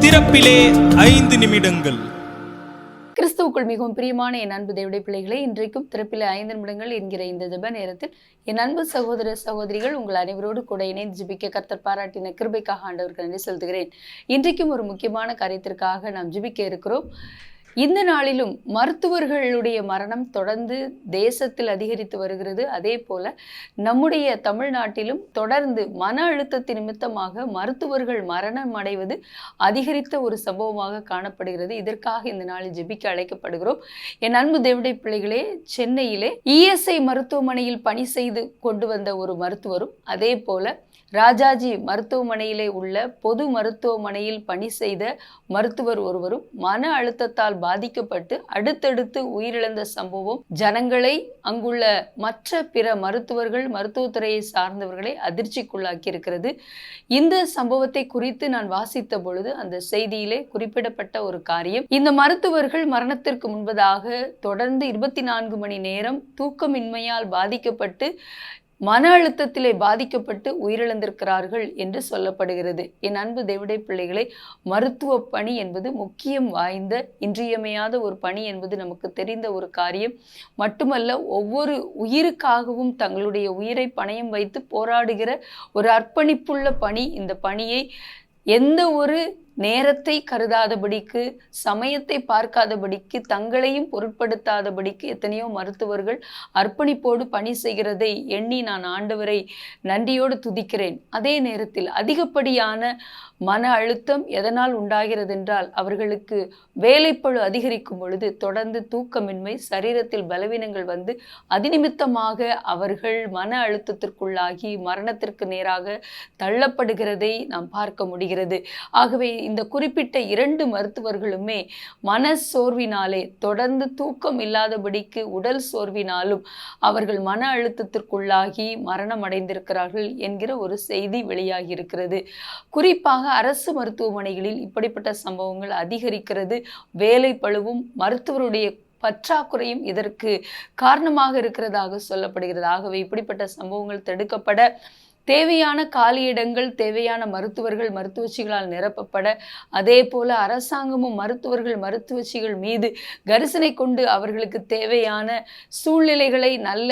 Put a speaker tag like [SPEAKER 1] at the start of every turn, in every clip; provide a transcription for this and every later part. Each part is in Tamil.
[SPEAKER 1] திறப்பிலே 5 நிமிடங்கள்.
[SPEAKER 2] கிறிஸ்துவுக்குள் மிகவும் பிரியமான என் அன்பு தேவனுடைய பிள்ளைகளே, இன்றைக்கும் திறப்பிலே 5 நிமிடங்கள் என்கிற இந்த ஜெப நேரத்தில் என் அன்பு சகோதர சகோதரிகள் உங்கள் அனைவரோடு கூட இணைந்து ஜெபிக்க கர்த்தர் பாராட்டின கிருபைக்காக ஆண்டவருக்கு நன்றி செலுத்துகிறேன். இன்றைக்கும் ஒரு முக்கியமான காரியத்திற்காக நாம் ஜெபிக்க இருக்கிறோம். இந்த நாளிலும் மருத்துவர்களுடைய மரணம் தொடர்ந்து தேசத்தில் அதிகரித்து வருகிறது. அதே போல நம்முடைய தமிழ்நாட்டிலும் தொடர்ந்து மன அழுத்தத்தின் நிமித்தமாக மருத்துவர்கள் மரணம் அடைவது அதிகரித்த ஒரு சம்பவமாக காணப்படுகிறது. இதற்காக இந்த நாளில் ஜெபிக்க அழைக்கப்படுகிறோம். என் அன்பு தேவனுடைய பிள்ளைகளே, சென்னையிலே இஎஸ்ஐ மருத்துவமனையில் பணி செய்து கொண்டு வந்த ஒரு மருத்துவரும், அதே போல ராஜாஜி மருத்துவமனையிலே உள்ள பொது மருத்துவமனையில் பணி செய்த மருத்துவர் ஒருவரும் மன அழுத்தத்தால் பாதிக்கப்பட்டு அடுத்தடுத்து உயிரிழந்த சம்பவம் ஜனங்களை, அங்குள்ள மற்ற பிற மருத்துவர்கள், மருத்துவத்துறையை சார்ந்தவர்களை அதிர்ச்சிக்குள்ளாக்கி இருக்கிறது. இந்த சம்பவத்தை குறித்து நான் வாசித்த பொழுது அந்த செய்தியிலே குறிப்பிடப்பட்ட ஒரு காரியம், இந்த மருத்துவர்கள் மரணத்திற்கு முன்பதாக தொடர்ந்து 24 மணி நேரம் தூக்கமின்மையால் பாதிக்கப்பட்டு மன அழுத்தத்திலே பாதிக்கப்பட்டு உயிரிழந்திருக்கிறார்கள் என்று சொல்லப்படுகிறது. என் அன்பு தேவனுடைய பிள்ளைகளை, மருத்துவ பணி என்பது முக்கியம் வாய்ந்த இன்றியமையாத ஒரு பணி என்பது நமக்கு தெரிந்த ஒரு காரியம் மட்டுமல்ல, ஒவ்வொரு உயிருக்காகவும் தங்களுடைய உயிரை பணயம் வைத்து போராடுகிற ஒரு அர்ப்பணிப்புள்ள பணி. இந்த பணியை எந்த ஒரு நேரத்தை கருதாதபடிக்கு, சமயத்தை பார்க்காதபடிக்கு, தங்களையும் பொருட்படுத்தாதபடிக்கு எத்தனையோ மருத்துவர்கள் அர்ப்பணிப்போடு பணி செய்கிறதை எண்ணி நான் ஆண்டவரை நன்றியோடு துதிக்கிறேன். அதே நேரத்தில் அதிகப்படியான மன அழுத்தம் எதனால் உண்டாகிறது என்றால், அவர்களுக்கு வேலைப்பளு அதிகரிக்கும் பொழுது தொடர்ந்து தூக்கமின்மை, சரீரத்தில் பலவீனங்கள் வந்து அதிநிமித்தமாக அவர்கள் மன அழுத்தத்திற்குள்ளாகி மரணத்திற்கு நேராக தள்ளப்படுகிறதை நாம் பார்க்க முடிகிறது. ஆகவே இந்த குறிப்பிட்ட 2 மருத்துவர்களுமே மன சோர்வினாலே, தொடர்ந்து தூக்கம் இல்லாதபடிக்கு உடல் சோர்வினாலும் அவர்கள் மன அழுத்தத்திற்குள்ளாகி மரணம் அடைந்திருக்கிறார்கள் என்கிற ஒரு செய்தி வெளியாகி இருக்கிறது. குறிப்பாக அரசு மருத்துவமனைகளில் இப்படிப்பட்ட சம்பவங்கள் அதிகரிக்கிறது. வேலை பளுவும் மருத்துவருடைய பற்றாக்குறையும் இதற்கு காரணமாக இருக்கிறதாக சொல்லப்படுகிறது. ஆகவே இப்படிப்பட்ட சம்பவங்கள் தடுக்கப்பட தேவையான காலியிடங்கள், தேவையான மருத்துவர்கள், மருத்துவச்சிகளால் நிரப்பப்பட, அதே போல அரசாங்கமும் மருத்துவர்கள், மருத்துவச்சிகள் மீது கரிசனை கொண்டு அவர்களுக்கு தேவையான சூழ்நிலைகளை, நல்ல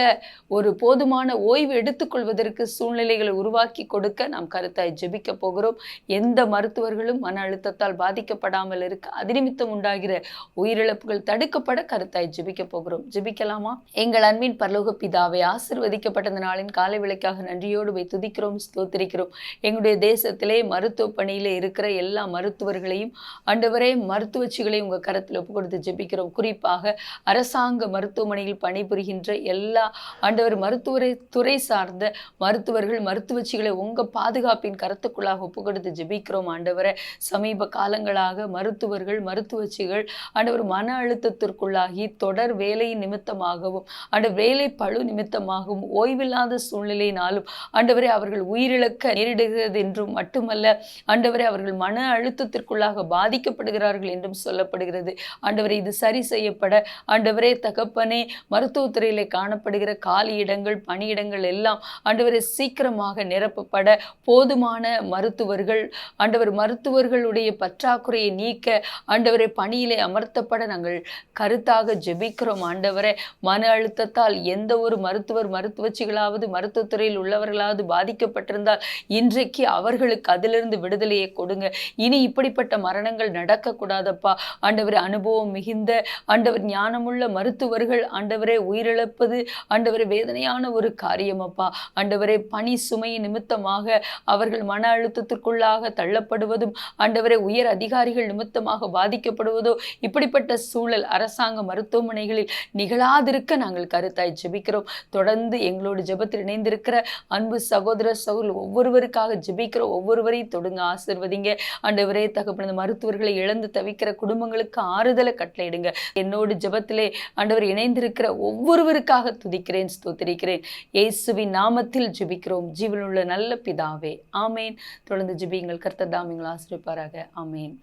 [SPEAKER 2] ஒரு போதுமான ஓய்வு எடுத்துக்கொள்வதற்கு சூழ்நிலைகளை உருவாக்கி கொடுக்க நாம் கருத்தாய் ஜெபிக்க போகிறோம். எந்த மருத்துவர்களும் மன அழுத்தத்தால் பாதிக்கப்படாமல் இருக்க, அதிநிமித்தம் உண்டாகிற உயிரிழப்புகள் தடுக்கப்பட கருத்தாய் ஜெபிக்க போகிறோம். ஜெபிக்கலாமா? எங்கள் அன்பின் பரலோக பிதாவே, ஆசீர்வதிக்கப்பட்ட இந்த நாளின் காலை விளக்காக நன்றியோடு வைத்து துதிக்கிறோம், ஸ்தோத்திரிக்கிறோம். எங்களுடைய தேசத்திலே மருத்துவ பணியிலே இருக்கிற எல்லா மருத்துவர்களையும் ஆண்டவரே, மருத்துவச்சிகளையும் உங்கள் கரத்தில் ஒப்பு கொடுத்து ஜெபிக்கிறோம். குறிப்பாக அரசாங்க மருத்துவமனையில் பணிபுரிகின்ற எல்லா ஆண்டவர் மருத்துவரை துறை சார்ந்த மருத்துவர்கள், மருத்துவச்சிகளை உங்கள் பாதுகாப்பின் கரத்துக்குள்ளாக ஒப்பு கொடுத்து ஜெபிக்கிறோம். ஆண்டவரை, சமீப காலங்களாக மருத்துவர்கள், மருத்துவச்சிகள் ஆண்டவர் மன அழுத்தத்திற்குள்ளாகி தொடர் வேலையின் நிமித்தமாகவும், வேலை பளு நிமித்தமாகவும், ஓய்வில்லாத சூழ்நிலையினாலும் ஆண்டவரே அவர்கள் உயிரிழக்க நேரிடுகிறது என்றும் மட்டுமல்ல, ஆண்டவரே அவர்கள் மன அழுத்தத்திற்குள்ளாக பாதிக்கப்படுகிறார்கள் என்றும் சொல்லப்படுகிறது. ஆண்டவரே, இது சரி செய்யப்பட, ஆண்டவரே தகப்பனே, மருத்துவத்துறையிலே காணப்படுகிற காலி இடங்கள், பணியிடங்கள் எல்லாம் ஆண்டவரே சீக்கிரமாக நிரப்பப்பட, போதுமான மருத்துவர்கள், ஆண்டவர் மருத்துவர்களுடைய பற்றாக்குறையை நீக்க ஆண்டவரை பணியிலே அமர்த்தப்பட நாங்கள் கருத்தாக ஜெபிக்கிறோம். ஆண்டவரே, மன அழுத்தத்தால் எந்த ஒரு மருத்துவர், மருத்துவச்சிகளாவது, மருத்துவத்துறையில் உள்ளவர்களாவது பாதிக்கப்பட்டிருந்தால் இன்றைக்கு அவர்களுக்கு அதிலிருந்து விடுதலையை கொடுங்க. இனி இப்படிப்பட்ட மரணங்கள் நடக்கக்கூடாதப்பா. ஆண்டவரே, அனுபவம் மிகுந்த ஆண்டவர் ஞானமுள்ள மருத்துவர்கள் ஆண்டவரே உயிரிழப்பது ஆண்டவரே வேதனையான ஒரு காரியம் அப்பா. ஆண்டவரே, பணி சுமை நிமித்தமாக அவர்கள் மன அழுத்தத்திற்குள்ளாக தள்ளப்படுவதும், ஆண்டவரே உயர் அதிகாரிகள் நிமித்தமாக பாதிக்கப்படுவதோ, இப்படிப்பட்ட சூழல் அரசாங்க மருத்துவமனைகளில் நிகழாதிருக்க நாங்கள் கருத்தாய் ஜெபிக்கிறோம். தொடர்ந்து எங்களோடு ஜெபத்தில் இணைந்திருக்கிற அன்பு சகோதர சகோதரி ஒவ்வொருவருக்காக ஜெபிக்கிற ஒவ்வொருவரையும் தொடுங்க, ஆசீர்வதிங்க. ஆண்டவரே தகப்பன மருத்துவர்களை இழந்து தவிக்கிற குடும்பங்களுக்கு ஆறுதலை கட்டளையிடுங்க. என்னோடு ஜெபத்திலே ஆண்டவர் இணைந்திருக்கிற ஒவ்வொருவருக்காக துதிக்கிறேன், ஸ்தோத்திரிக்கிறேன். இயேசுவின் நாமத்தில் ஜெபிக்கிறோம் ஜீவனுள்ள நல்ல பிதாவே, ஆமேன். தொடர்ந்து ஜெபியுங்கள். கர்த்தர் தாம் எங்களை ஆசீர்வதிப்பாராக. ஆமேன்.